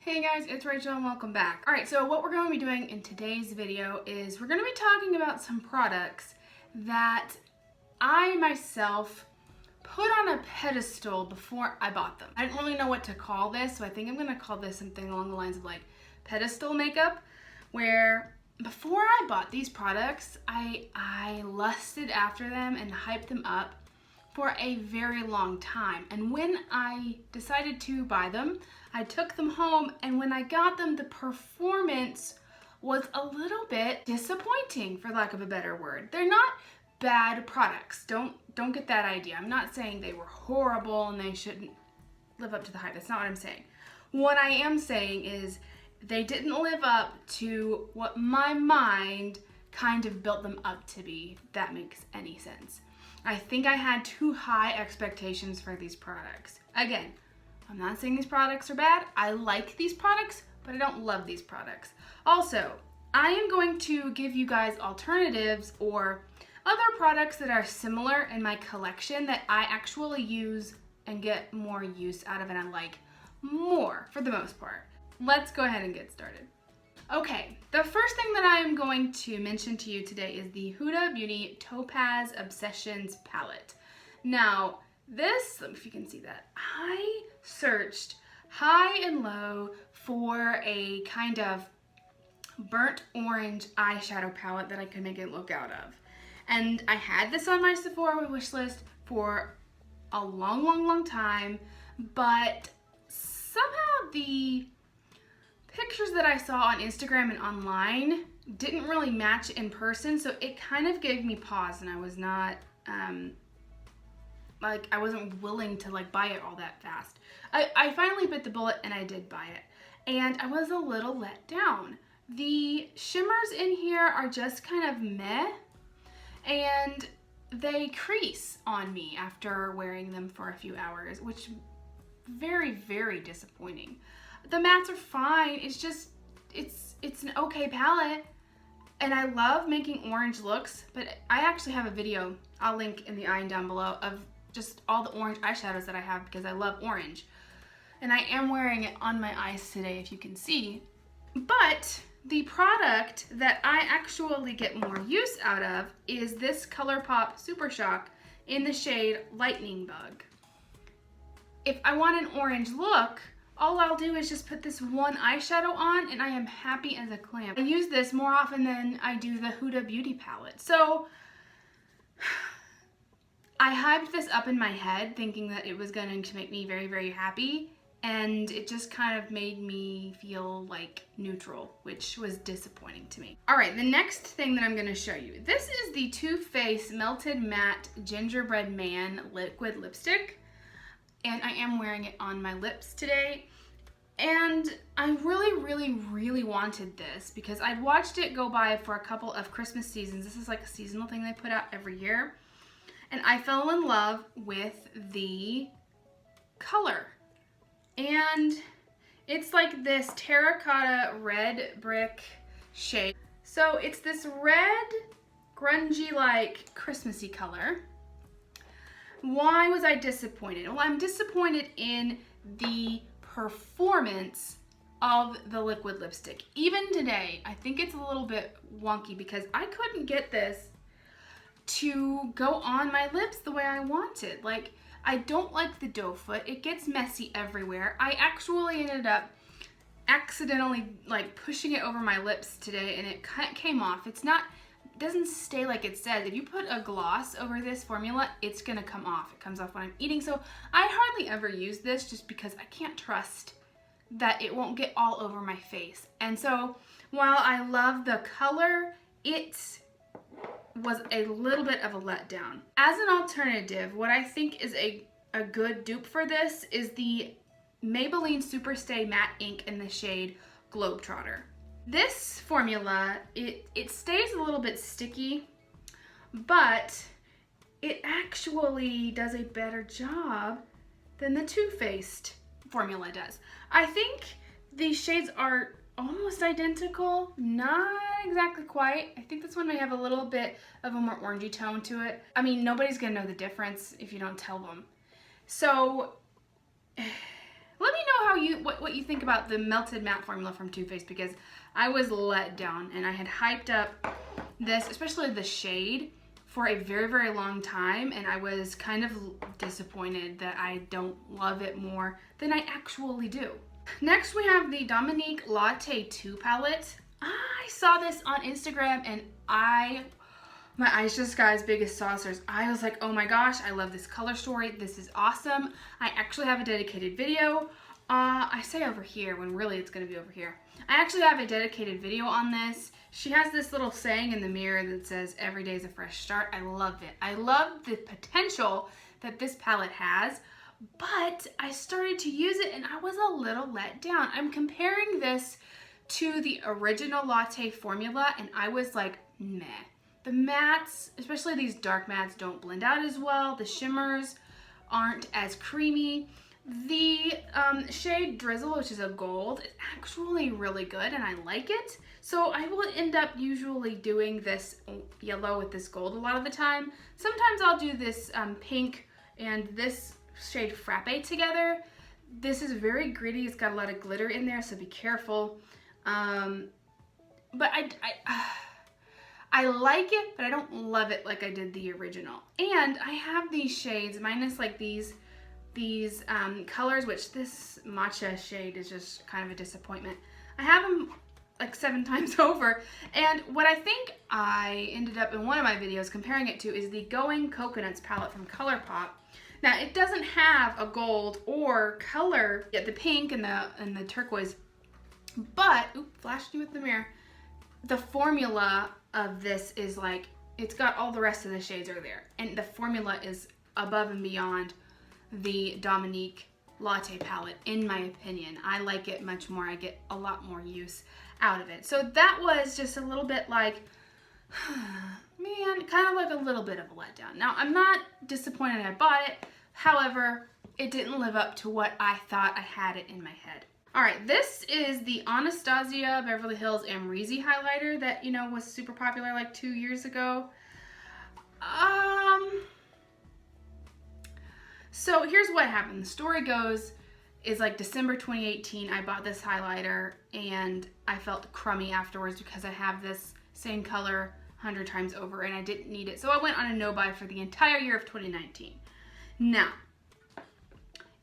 Hey guys, it's Rachel and welcome back. Alright, so what we're going to be doing in today's video is we're going to be talking about some products that I myself put on a pedestal before I bought them. I didn't really know what to call this, so I think I'm going to call this something along the lines of like pedestal makeup, where before I bought these products, I lusted after them and hyped them up for a very long time. And when I decided to buy them, I took them home, and when I got them, the performance was a little bit disappointing, for lack of a better word. They're not bad products. Don't get that idea. I'm not saying they were horrible and they shouldn't live up to the hype. That's not what I'm saying. What I am saying is they didn't live up to what my mind kind of built them up to be, if that makes any sense. I think I had too high expectations for these products. Again, I'm not saying these products are bad. I like these products, but I don't love these products. Also, I am going to give you guys alternatives or other products that are similar in my collection that I actually use and get more use out of, and I like more for the most part. Let's go ahead and get started. Okay, the first thing that I am going to mention to you today is the Huda Beauty Topaz Obsessions palette. Now, this, let me see if you can see that. I searched high and low for a kind of burnt orange eyeshadow palette that I could make it look out of. And I had this on my Sephora wish list for a long time, but somehow the pictures that I saw on Instagram and online didn't really match in person, so it kind of gave me pause, and I was not, I wasn't willing to buy it all that fast. I finally bit the bullet and I did buy it, and I was a little let down. The shimmers in here are just kind of meh, and they crease on me after wearing them for a few hours, which very disappointing. The mattes are fine. It's just, it's an okay palette, and I love making orange looks, but I actually have a video I'll link in the eye down below of just all the orange eyeshadows that I have because I love orange. And I am wearing it on my eyes today, if you can see. But the product that I actually get more use out of is this ColourPop Super Shock in the shade Lightning Bug. If I want an orange look, all I'll do is just put this one eyeshadow on and I am happy as a clam. I use this more often than I do the Huda Beauty palette. So I hyped this up in my head thinking that it was going to make me very happy, and it just kind of made me feel like neutral, which was disappointing to me. Alright, the next thing that I'm going to show you. This is the Too Faced Melted Matte Gingerbread Man liquid lipstick. And I am wearing it on my lips today. And I really wanted this because I'd watched it go by for a couple of Christmas seasons. This is like a seasonal thing they put out every year. And I fell in love with the color. And it's like this terracotta red brick shade. So it's this red, grungy, like Christmassy color. Why was I disappointed? Well, I'm disappointed in the performance of the liquid lipstick. Even today, I think it's a little bit wonky because I couldn't get this to go on my lips the way I wanted. Like, I don't like the doe foot. It gets messy everywhere. I actually ended up accidentally pushing it over my lips today, and it came off. It doesn't stay like it says. If you put a gloss over this formula, it's gonna come off. It comes off when I'm eating, so I hardly ever use this just because I can't trust that it won't get all over my face. And so while I love the color, it was a little bit of a letdown. As an alternative, what I think is a good dupe for this is the Maybelline Superstay Matte Ink in the shade Globetrotter. This formula, it stays a little bit sticky, but it actually does a better job than the Too Faced formula does. I think these shades are almost identical, not exactly quite. I think this one may have a little bit of a more orangey tone to it. I mean, nobody's gonna know the difference if you don't tell them. So Let me know what you think about the Melted Matte formula from Too Faced, because I was let down and I had hyped up this, especially the shade, for a very, very long time, and I was kind of disappointed that I don't love it more than I actually do. Next, we have the Dominique Latte 2 palette. I saw this on Instagram and my eyes just got as big as saucers. I was like, oh my gosh, I love this color story. This is awesome. I actually have a dedicated video. I say over here when really it's gonna be over here. I actually have a dedicated video on this. She has this little saying in the mirror that says, every day is a fresh start. I love it. I love the potential that this palette has, but I started to use it and I was a little let down. I'm comparing this to the original Latte formula and I was like, meh. The mattes, especially these dark mattes, don't blend out as well. The shimmers aren't as creamy. The shade Drizzle, which is a gold, is actually really good and I like it. So I will end up usually doing this yellow with this gold a lot of the time. Sometimes I'll do this pink and this shade Frappe together. This is very gritty. It's got a lot of glitter in there, so be careful. But I like it, but I don't love it like I did the original. And I have these shades, minus like these colors, which this matcha shade is just kind of a disappointment. I have them like 7 times over, and what I think I ended up in one of my videos comparing it to is the Going Coconuts palette from ColourPop. Now it doesn't have a gold or color, yet the pink and the turquoise, but, oop, flashed you with the mirror. The formula of this is like, it's got all the rest of the shades are there, and the formula is above and beyond the Dominique Latte palette, in my opinion. I like it much more. I get a lot more use out of it. So that was just a little bit like, man, kind of like a little bit of a letdown. Now, I'm not disappointed I bought it. However, it didn't live up to what I thought I had it in my head. All right, this is the Anastasia Beverly Hills Amrezy highlighter that, you know, was super popular like 2 years ago. So here's what happened. The story goes is like December 2018, I bought this highlighter and I felt crummy afterwards because I have this same color 100 times over and I didn't need it. So I went on a no-buy for the entire year of 2019. Now,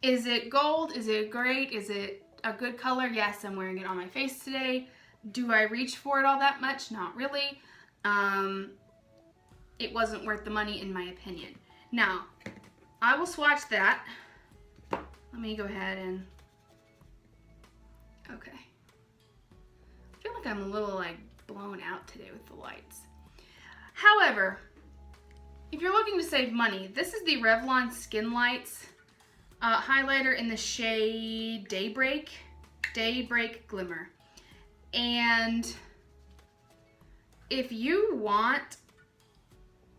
is it gold? Is it great? Is it a good color? Yes, I'm wearing it on my face today. Do I reach for it all that much? Not really. It wasn't worth the money in my opinion. Now, I will swatch that. Let me go ahead and, okay. I feel like I'm a little like blown out today with the lights. However, if you're looking to save money, this is the Revlon Skin Lights highlighter in the shade Daybreak Glimmer. And if you want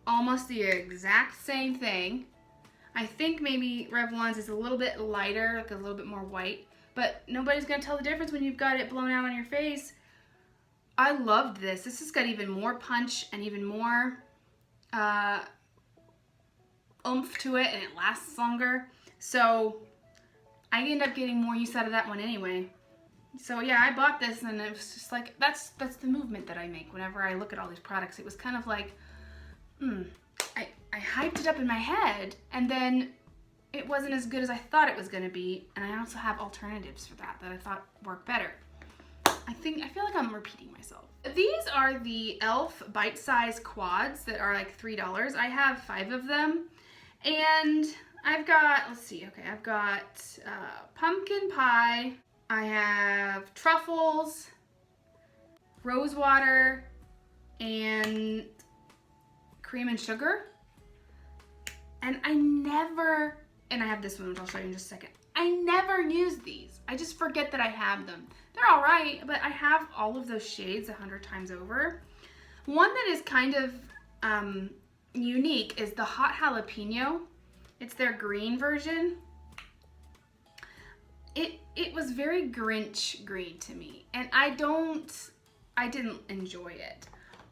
almost the exact same thing, I think maybe Revlon's is a little bit lighter, like a little bit more white, but nobody's gonna tell the difference when you've got it blown out on your face. I loved this. This has got even more punch and even more oomph to it, and it lasts longer. So I end up getting more use out of that one anyway. So yeah, I bought this and it was just like, that's the movement that I make whenever I look at all these products. It was kind of like, I hyped it up in my head and then it wasn't as good as I thought it was gonna be. And I also have alternatives for that I thought work better. I feel like I'm repeating myself. These are the e.l.f. bite-size quads that are like $3. I have 5 of them. And I've got, let's see, okay, I've got pumpkin pie, I have truffles, rose water, and cream and sugar. And I have this one, which I'll show you in just a second. I never use these. I just forget that I have them. They're all right, but I have all of those shades 100 times over. One that is kind of unique is the Hot Jalapeno. It's their green version. It was very Grinch green to me, and I didn't enjoy it.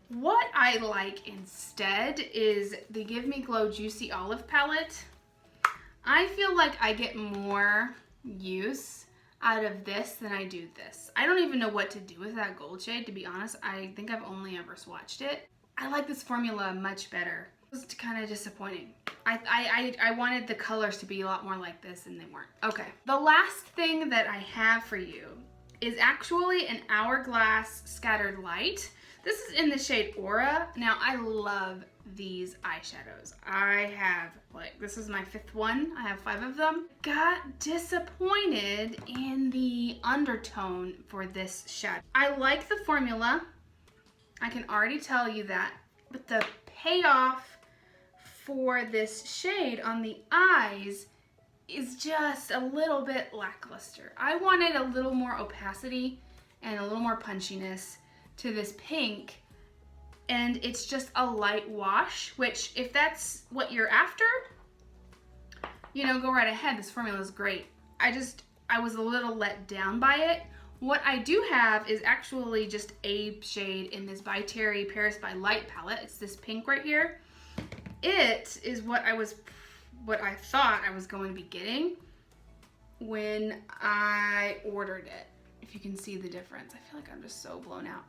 What I like instead is the Give Me Glow Juicy Olive palette. I feel like I get more use out of this than I do this. I don't even know what to do with that gold shade, to be honest. I think I've only ever swatched it. I like this formula much better. It was kind of disappointing. I wanted the colors to be a lot more like this and they weren't. Okay, the last thing that I have for you is actually an Hourglass Scattered Light. This is in the shade Aura. Now, I love these eyeshadows. I have, like, this is my 5th one. I have 5 of them. Got disappointed in the undertone for this shadow. I like the formula. I can already tell you that. But the payoff for this shade on the eyes is just a little bit lackluster. I wanted a little more opacity and a little more punchiness to this pink, and it's just a light wash, which if that's what you're after, you know, go right ahead. This formula is great. I was a little let down by it. What I do have is actually just a shade in this by Terry Paris by Light palette. It's this pink right here. It is what I thought I was going to be getting when I ordered it. If you can see the difference. I feel like I'm just so blown out.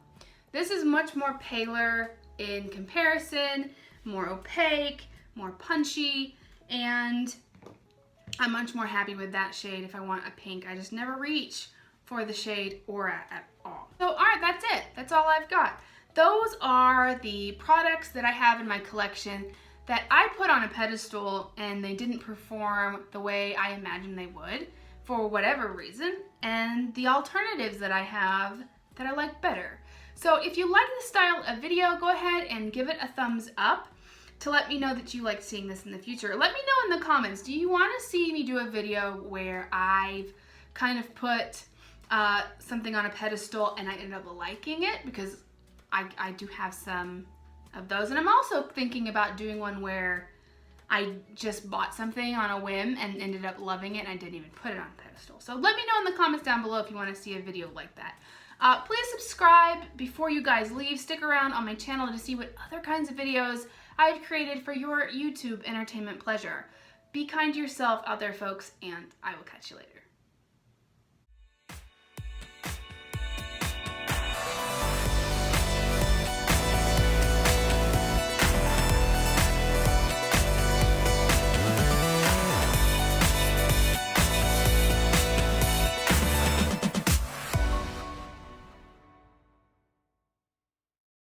This is much more paler in comparison, more opaque, more punchy, and I'm much more happy with that shade if I want a pink. I just never reach for the shade Aura at all. So, all right, that's it. That's all I've got. Those are the products that I have in my collection that I put on a pedestal and they didn't perform the way I imagined they would for whatever reason, and the alternatives that I have that I like better. So if you like this style of video, go ahead and give it a thumbs up to let me know that you like seeing this in the future. Let me know in the comments, do you want to see me do a video where I've kind of put something on a pedestal and I ended up liking it? Because I do have some of those, and I'm also thinking about doing one where I just bought something on a whim and ended up loving it and I didn't even put it on a pedestal. So let me know in the comments down below if you want to see a video like that. Please subscribe before you guys leave. Stick around on my channel to see what other kinds of videos I've created for your YouTube entertainment pleasure. Be kind to yourself out there, folks, and I will catch you later.